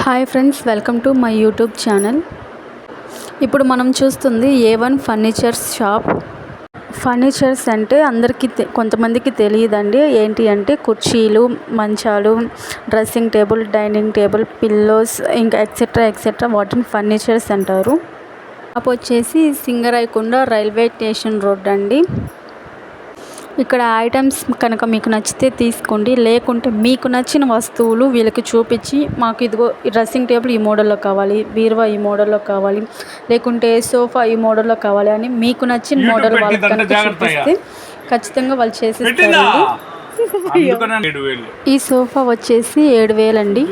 Hi friends, welcome to my YouTube channel. ఇప్పుడు మనం చూస్తుంది A1 ఫర్నిచర్స్ షాప్. ఫర్నిచర్స్ అంటే అందరికీ కొంతమందికి తెలియదండి. ఏంటి అంటే కుర్చీలు, మంచాలు, dressing table, dining table, pillows, ఇంకా ఎక్సెట్రా వాటిని ఫర్నిచర్స్ అంటారు. షాప్ వచ్చేసి సింగరైకొండ రైల్వే స్టేషన్ రోడ్ అండి. ఇక్కడ ఐటమ్స్ కనుక మీకు నచ్చితే తీసుకోండి, లేకుంటే మీకు నచ్చిన వస్తువులు వీళ్ళకి చూపించి మాకు ఇదిగో ఈ డ్రెస్సింగ్ టేబుల్ ఈ మోడల్లో కావాలి, బీరువా ఈ మోడల్లో కావాలి, లేకుంటే సోఫా ఈ మోడల్లో కావాలి అని మీకు నచ్చిన మోడల్ వాళ్ళకి కనుక చూపిస్తే ఖచ్చితంగా వాళ్ళు చేసిస్తారండి. ఈ సోఫా వచ్చేసి 7,000 అండి.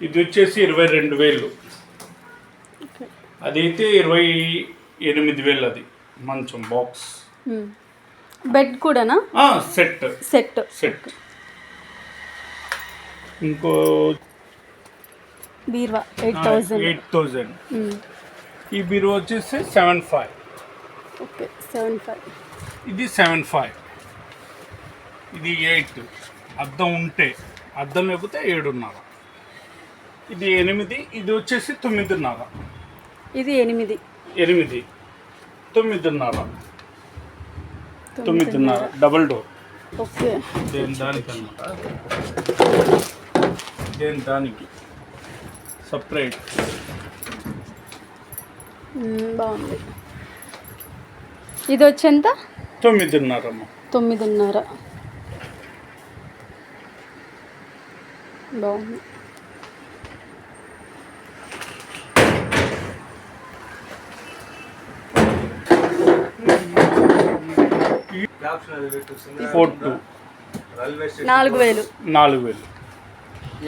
ఇది వచ్చేసి 22,000. అదైతే 28,000. అది మంచం బాక్స్. బెడ్ కూడానా? Set set set. ఇంకో బీరువా 8,000. ఈ బీరువా వచ్చేసి 7,500. ఓకే, 7,500. ఇది 7,500. ఇది 8. అద్దం ఉంటే, అద్దం లేకపోతే 7,500. ఇది 8. ఇది వచ్చేసి 9,500. ఇది 8. 9,500 డబల్ డోర్. ఓకే, దానికి అనమాట. దానికి సపరేట్. బాగుంది. ఇది వచ్చి ఎంత? 9,500. 9,500. బాగుంది. ఫోర్ 4,000.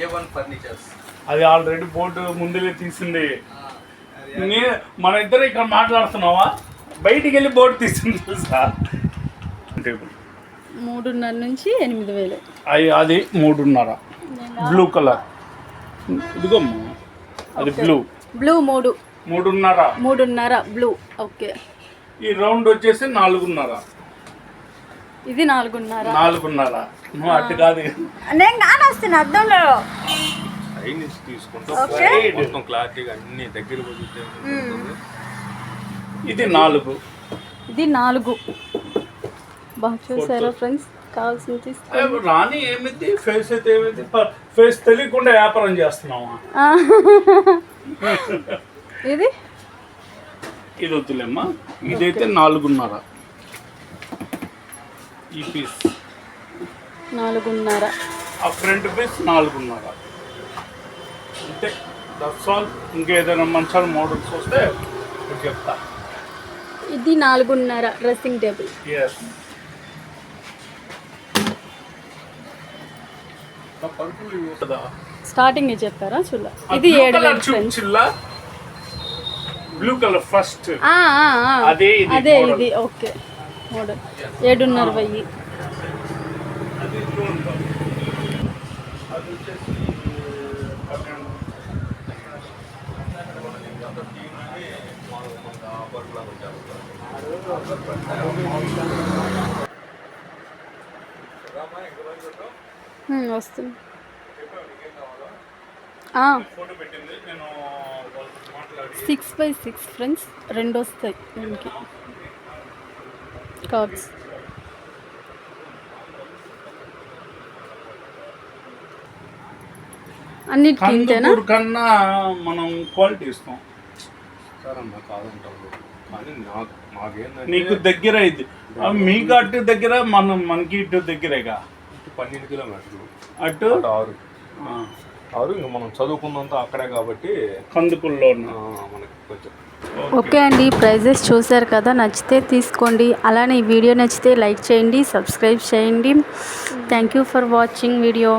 A1 furnitures. అది ఆల్రెడీ బోర్డు ముందుగా తీసింది. మన ఇద్దరు ఇక్కడ మాట్లాడుతున్నావా? బయటికి వెళ్ళి బోర్డు తీసింది సార్. 3,500 నుంచి 8,000. అది 3,500. Blue colour. ఇదిగోమ్మా, అది బ్లూ. 3,500 బ్లూ. ఓకే. ఈ రౌండ్ వచ్చేసి 4,500. ఇది 4,500. నువ్వు అట్టు కాదు, నేను కానొస్తున్నా అద్దంలో తీసుకుంటా మొత్తం క్లారిటీగా అన్ని దగ్గర ఇది 4. ఇది 4. బాగా చూసారా ఫ్రెండ్స్? కావాల్సింది తీసుకోండి. రాని ఏమిది ఫేస్ అయితే ఏమైంది? ఫేస్ తెలియకుండా వ్యాపారం చేస్తున్నావా? ఇది వద్దులేమ్మా. ఇదైతే 4,500. ఈ పీస్ 4,500. ఆ ఫ్రంట్ పీస్ 4,500. అంతే, దట్స్ ఆల్. ఇంకేదైనా మంచాల మోడల్స్ వస్తే చెప్తా. ఇది 4,500 డ్రెస్సింగ్ టేబుల్. స్టార్టింగ్ చెప్పారా? చూడ ఇది 7,000. Blue colour first. అదే ఇది. Okay, model 7,500. వస్తుంది. 6x6 ఫ్రెండ్స్, 2 వస్తాయి దీనికి కార్డ్స్. అన్నిటికీ కన్నా మనం క్వాలిటీ ఇస్తాం. నీకు దగ్గర ఇది, మీకు అటు దగ్గర, మనకి ఇటు దగ్గరేగా. 12 కిలోమీటర్లు అటు 6. ఇంకా మనం చదువుకున్నంత అక్కడే కాబట్టి కందుకుల్లో మనకి కొంచెం. ఓకే అండి, ప్రైజెస్ చూసారు కదా, నచ్చితే తీసుకోండి. అలానే ఈ వీడియో నచ్చితే లైక్ చేయండి, సబ్స్క్రైబ్ చేయండి. Thank you for watching video.